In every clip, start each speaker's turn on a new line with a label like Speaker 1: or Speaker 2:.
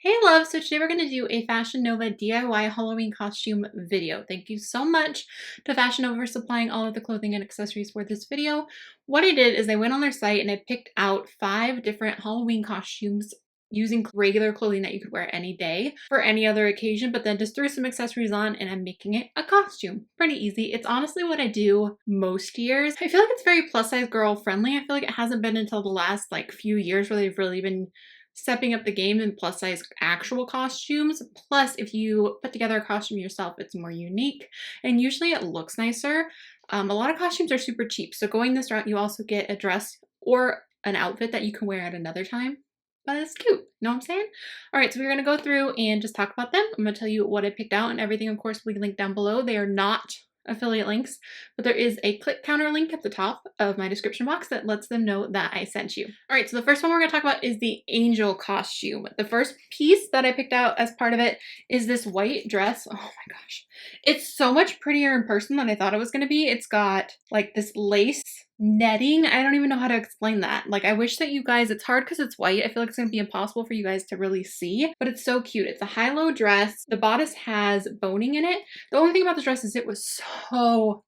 Speaker 1: Hey love, so today we're going to do a Fashion Nova DIY Halloween costume video. Thank you so much to Fashion Nova for supplying all of the clothing and accessories for this video. What I did is I went on their site and I picked out 5 different Halloween costumes using regular clothing that you could wear any day for any other occasion, but then just threw some accessories on and I'm making it a costume. Pretty easy. It's honestly what I do most years. I feel like it's very plus size girl friendly. I feel like it hasn't been until the last few years where they've really been stepping up the game in plus size actual costumes. Plus, if you put together a costume yourself, it's more unique and usually it looks nicer. A lot of costumes are super cheap, so going this route, you also get a dress or an outfit that you can wear at another time. But it's cute, know what I'm saying? All right, so we're gonna go through and just talk about them. I'm gonna tell you what I picked out and everything, of course, will be linked down below. They are not affiliate links, but there is a click counter link at the top of my description box that lets them know that I sent you. All right, so the first one we're gonna talk about is the angel costume. The first piece that I picked out as part of it is this white dress. Oh my gosh. It's so much prettier in person than I thought it was gonna be. It's got like this lace netting. I don't even know how to explain that. I wish that you guys, it's hard because it's white. I feel like it's gonna be impossible for you guys to really see, but it's so cute. It's a high-low dress. The bodice has boning in it. The only thing about this dress is it was so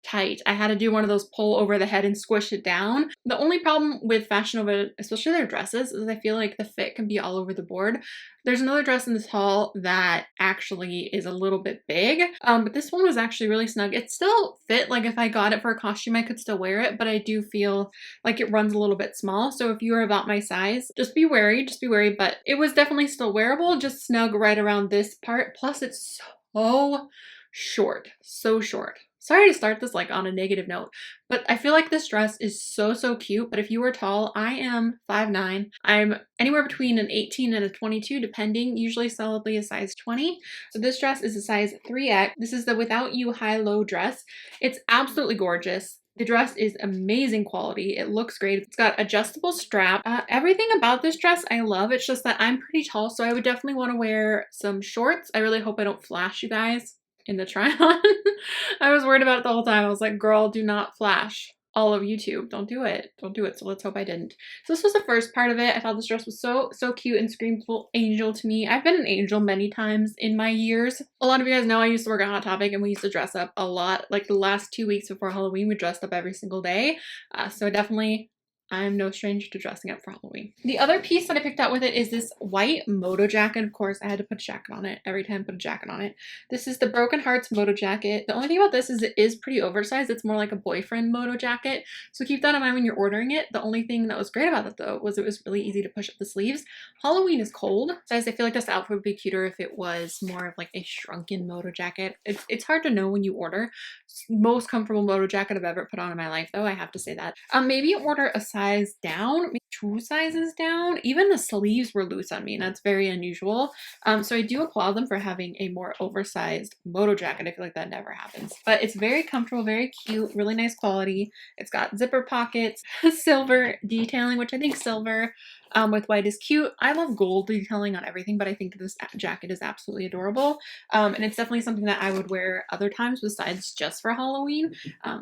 Speaker 1: tight. I had to do one of those pull over the head and squish it down. The only problem with Fashion Nova, especially their dresses, is I feel like the fit can be all over the board. There's another dress in this haul that actually is a little bit big, but this one was actually really snug. It still fit, like if I got it for a costume, I could still wear it, but I do feel like it runs a little bit small. So if you are about my size, just be wary, but it was definitely still wearable, just snug right around this part. Plus it's so short, so short. Sorry to start this on a negative note, but I feel like this dress is so cute. But if you are tall, I am 5'9". I'm anywhere between an 18 and a 22, depending, usually solidly a size 20. So this dress is a size 3X. This is the Without You high-low dress. It's absolutely gorgeous. The dress is amazing quality. It looks great. It's got adjustable strap. Everything about this dress I love. It's just that I'm pretty tall, so I would definitely want to wear some shorts. I really hope I don't flash you guys in the try on. I was worried about it the whole time. I was like, girl, do not flash all of YouTube. Don't do it. Don't do it. So let's hope I didn't. So this was the first part of it. I thought this dress was so cute and screamed little angel to me. I've been an angel many times in my years. A lot of you guys know I used to work at Hot Topic and we used to dress up a lot. Like the last 2 weeks before Halloween, we dressed up every single day. So definitely I'm no stranger to dressing up for Halloween. The other piece that I picked out with it is this white moto jacket. Of course, I had to put a jacket on it. Every time I put a jacket on it. This is the Broken Hearts moto jacket. The only thing about this is it is pretty oversized. It's more like a boyfriend moto jacket. So keep that in mind when you're ordering it. The only thing that was great about it though was it was really easy to push up the sleeves. Halloween is cold, so I feel like this outfit would be cuter if it was more of like a shrunken moto jacket. It's hard to know when you order. Most comfortable moto jacket I've ever put on in my life though, I have to say that. Maybe order a size down, maybe 2 sizes down. Even the sleeves were loose on me, and that's very unusual. So I do applaud them for having a more oversized moto jacket. I feel like that never happens. But it's very comfortable, very cute, really nice quality. It's got zipper pockets, silver detailing, which I think silver with white is cute. I love gold detailing on everything, but I think this jacket is absolutely adorable. And it's definitely something that I would wear other times besides just for Halloween.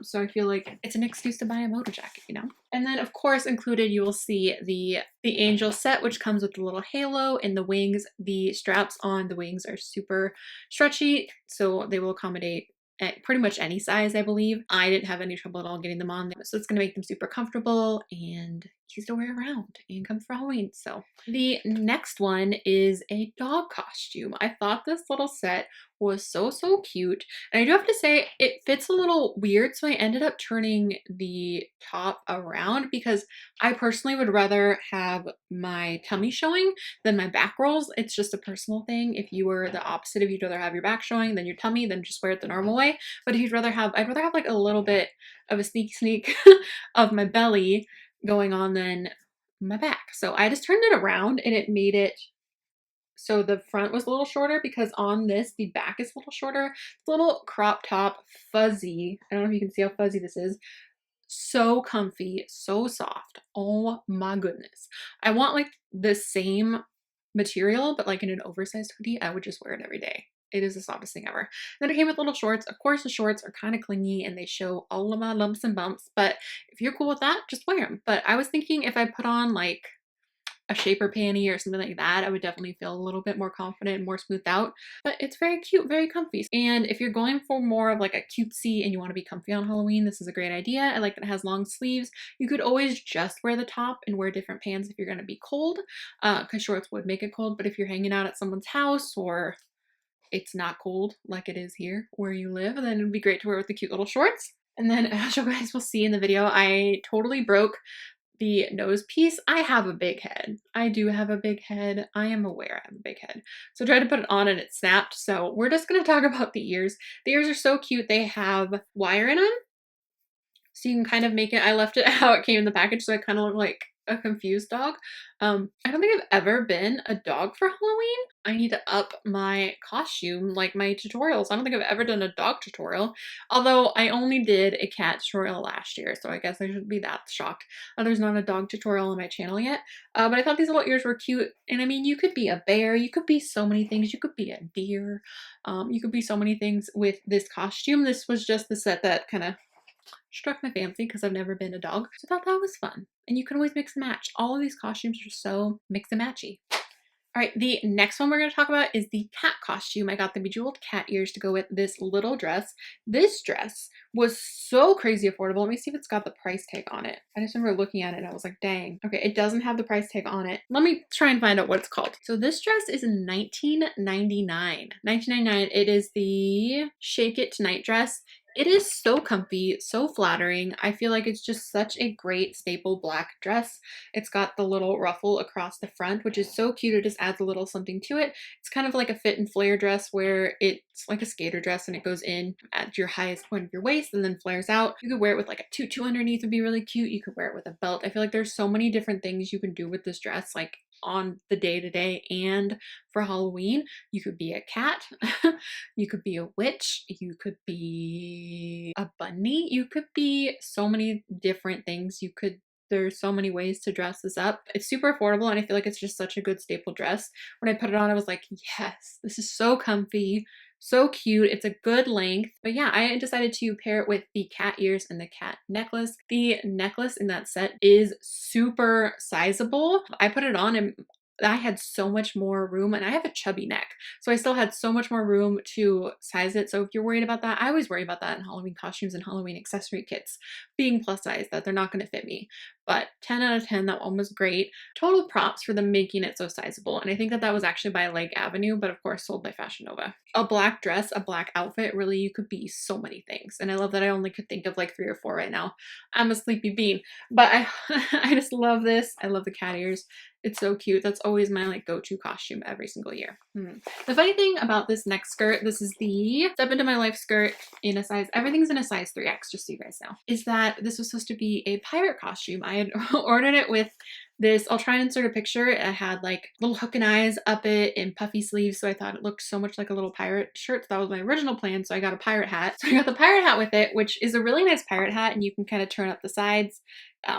Speaker 1: So I feel like it's an excuse to buy a moto jacket, you know? And then of course included you will see the angel set, which comes with the little halo and the wings. The straps on the wings are super stretchy, so they will accommodate at pretty much any size, I believe. I didn't have any trouble at all getting them on, so it's going to make them super comfortable and easy to wear around and come for Halloween. So the next one is a dog costume. I thought this little set was so cute, and I do have to say it fits a little weird, so I ended up turning the top around because I personally would rather have my tummy showing than my back rolls. It's just a personal thing. If you were the opposite, if you'd rather have your back showing than your tummy, then just wear it the normal way. But if you'd rather have, I'd rather have like a little bit of a sneak of my belly going on than my back. So I just turned it around and it made it so the front was a little shorter because on this, the back is a little shorter. It's a little crop top, fuzzy. I don't know if you can see how fuzzy this is. So comfy, so soft. Oh my goodness. I want like the same material, but like in an oversized hoodie. I would just wear it every day. It is the softest thing ever. Then it came with little shorts. Of course, the shorts are kind of clingy and they show all of my lumps and bumps, but if you're cool with that, just wear them. But I was thinking if I put on like a shaper panty or something like that, I would definitely feel a little bit more confident and more smoothed out. But it's very cute, very comfy. And if you're going for more of like a cutesy and you want to be comfy on Halloween, this is a great idea. I like that it has long sleeves. You could always just wear the top and wear different pants if you're going to be cold, because shorts would make it cold. But if you're hanging out at someone's house or it's not cold like it is here where you live, then it'd be great to wear with the cute little shorts. And then as you guys will see in the video, I totally broke the nose piece. I have a big head. I do have a big head. I am aware I have a big head. So I tried to put it on and it snapped. So we're just going to talk about the ears. The ears are so cute. They have wire in them. So you can kind of make it, I left it how it came in the package, so I kind of look like a confused dog. I don't think I've ever been a dog for Halloween. I need to up my costume, like my tutorials. I don't think I've ever done a dog tutorial, although I only did a cat tutorial last year, so I guess I shouldn't be that shocked. There's not a dog tutorial on my channel yet, but I thought these little ears were cute. And I mean, you could be a bear, you could be so many things, you could be a deer, you could be so many things with this costume. This was just the set that kind of struck my fancy because I've never been a dog. So I thought that was fun. And you can always mix and match. All of these costumes are so mix and matchy. All right, the next one we're going to talk about is the cat costume. I got the bejeweled cat ears to go with this little dress. This dress was so crazy affordable. Let me see if it's got the price tag on it. I just remember looking at it and I was like, dang. Okay, it doesn't have the price tag on it. Let me try and find out what it's called. So this dress is $19.99. $19.99. It is the Shake It Tonight dress. It is so comfy, so flattering. I feel like it's just such a great staple black dress. It's got the little ruffle across the front, which is so cute. It just adds a little something to it. It's kind of like a fit and flare dress where it's like a skater dress and it goes in at your highest point of your waist and then flares out. You could wear it with like a tutu underneath, would be really cute. You could wear it with a belt. I feel like there's so many different things you can do with this dress, like on the day-to-day and for Halloween. You could be a cat, you could be a witch, you could be a bunny, you could be so many different things. There's so many ways to dress this up. It's super affordable and I feel like it's just such a good staple dress. When I put it on, I was like, yes, this is so comfy, so cute. It's a good length. But yeah, I decided to pair it with the cat ears and the cat necklace. The necklace in that set is super sizable. I put it on and I had so much more room, and I have a chubby neck, so I still had so much more room to size it. So if you're worried about that, I always worry about that in Halloween costumes and Halloween accessory kits, being plus size, that they're not going to fit me. But 10 out of 10, that one was great. Total props for them making it so sizable. And I think that that was actually by Lake Avenue, but of course sold by Fashion Nova. A black dress, a black outfit, really, you could be so many things. And I love that I only could think of like 3 or 4 right now. I'm a sleepy bean, but I just love this. I love the cat ears. It's so cute. That's always my like go-to costume every single year. The funny thing about this next skirt, this is the Step Into My Life skirt in a size, everything's in a size 3X, just so you guys know, is that this was supposed to be a pirate costume. I had ordered it with this, I'll try and insert a picture. It had like little hook and eyes up it and puffy sleeves, so I thought it looked so much like a little pirate shirt. So that was my original plan, so I got a pirate hat. So I got the pirate hat with it, which is a really nice pirate hat, and you can kind of turn up the sides.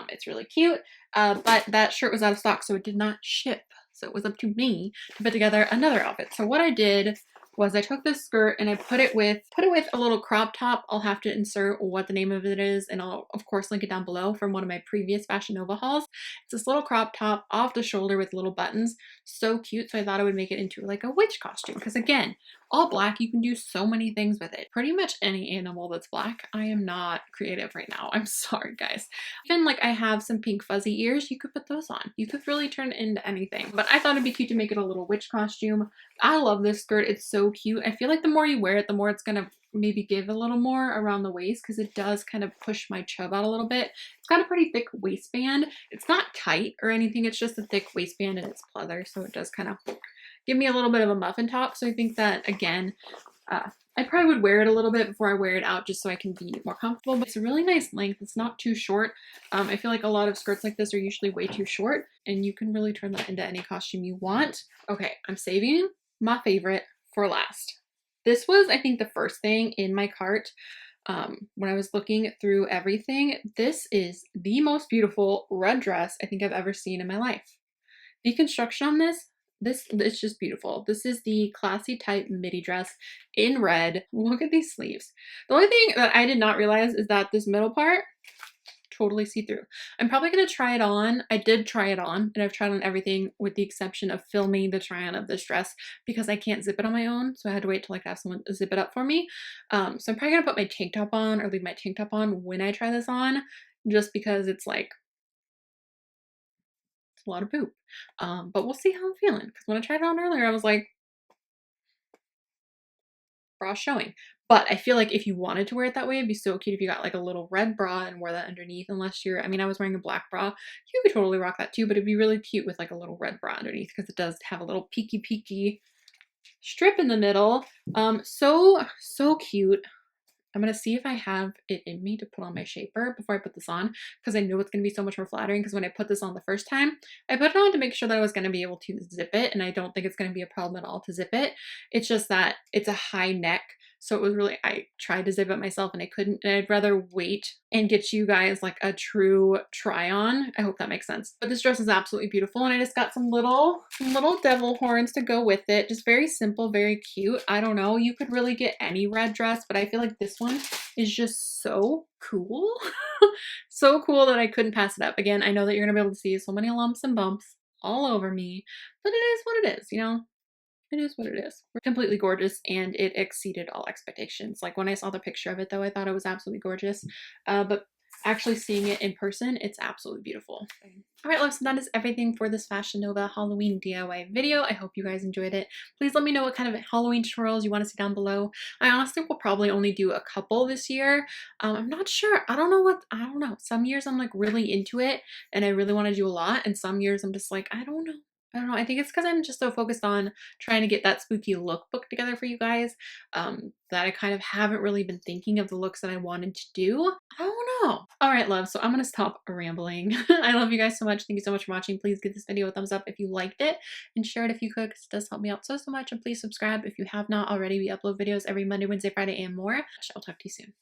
Speaker 1: It's really cute, but that shirt was out of stock, so it did not ship. So it was up to me to put together another outfit. So what I did was I took this skirt and I put it with a little crop top. I'll have to insert what the name of it is, and I'll of course link it down below from one of my previous Fashion Nova hauls. It's this little crop top off the shoulder with little buttons. So cute. So I thought I would make it into like a witch costume, because again, all black, you can do so many things with it. Pretty much any animal that's black. I am not creative right now. I'm sorry, guys. Even like I have some pink fuzzy ears, you could put those on. You could really turn it into anything. But I thought it'd be cute to make it a little witch costume. I love this skirt. It's so cute. I feel like the more you wear it, the more it's gonna maybe give a little more around the waist, because it does kind of push my chub out a little bit. It's got a pretty thick waistband. It's not tight or anything. It's just a thick waistband and it's pleather, so it does kind of give me a little bit of a muffin top. So I think that, again, I probably would wear it a little bit before I wear it out, just so I can be more comfortable. But it's a really nice length. It's not too short. I feel like a lot of skirts like this are usually way too short, and you can really turn that into any costume you want. Okay, I'm saving my favorite for last. This was, I think, the first thing in my cart when I was looking through everything. This is the most beautiful red dress I think I've ever seen in my life. The construction on this it's just beautiful. This is the classy type midi dress in red. Look at these sleeves. The only thing that I did not realize is that this middle part totally see-through. I'm probably gonna try it on. I did try it on, and I've tried on everything with the exception of filming the try-on of this dress because I can't zip it on my own, so I had to wait till like have someone zip it up for me. So I'm probably gonna put my tank top on or leave my tank top on when I try this on, just because it's like it's a lot of poop. But we'll see how I'm feeling because when I tried it on earlier, I was like, bra showing. But I feel like if you wanted to wear it that way, it'd be so cute if you got like a little red bra and wore that underneath. Unless you're, I mean, I was wearing a black bra. You could totally rock that too, but it'd be really cute with like a little red bra underneath because it does have a little peeky strip in the middle. So cute. I'm going to see if I have it in me to put on my shaper before I put this on because I know it's going to be so much more flattering because when I put this on the first time, I put it on to make sure that I was going to be able to zip it, and I don't think it's going to be a problem at all to zip it. It's just that it's a high neck, so it was really, I tried to zip it myself and I couldn't, and I'd rather wait and get you guys like a true try on. I hope that makes sense. But this dress is absolutely beautiful, and I just got some little devil horns to go with it. Just very simple, very cute. I don't know, you could really get any red dress, but I feel like this one is just so cool. So cool that I couldn't pass it up. Again, I know that you're gonna be able to see so many lumps and bumps all over me, but it is what it is, you know? It is what it is. We're completely gorgeous, and it exceeded all expectations. Like when I saw the picture of it though, I thought it was absolutely gorgeous. But actually seeing it in person, it's absolutely beautiful. All right, loves, so that is everything for this Fashion Nova Halloween DIY video. I hope you guys enjoyed it. Please let me know what kind of Halloween tutorials you want to see down below. I honestly will probably only do a couple this year. I'm not sure. I don't know. Some years I'm like really into it and I really want to do a lot. And some years I'm just like, I don't know. I think it's because I'm just so focused on trying to get that spooky lookbook together for you guys that I kind of haven't really been thinking of the looks that I wanted to do. I don't know. All right, love. So I'm going to stop rambling. I love you guys so much. Thank you so much for watching. Please give this video a thumbs up if you liked it and share it if you could because it does help me out so much. And please subscribe if you have not already. We upload videos every Monday, Wednesday, Friday, and more. I'll talk to you soon.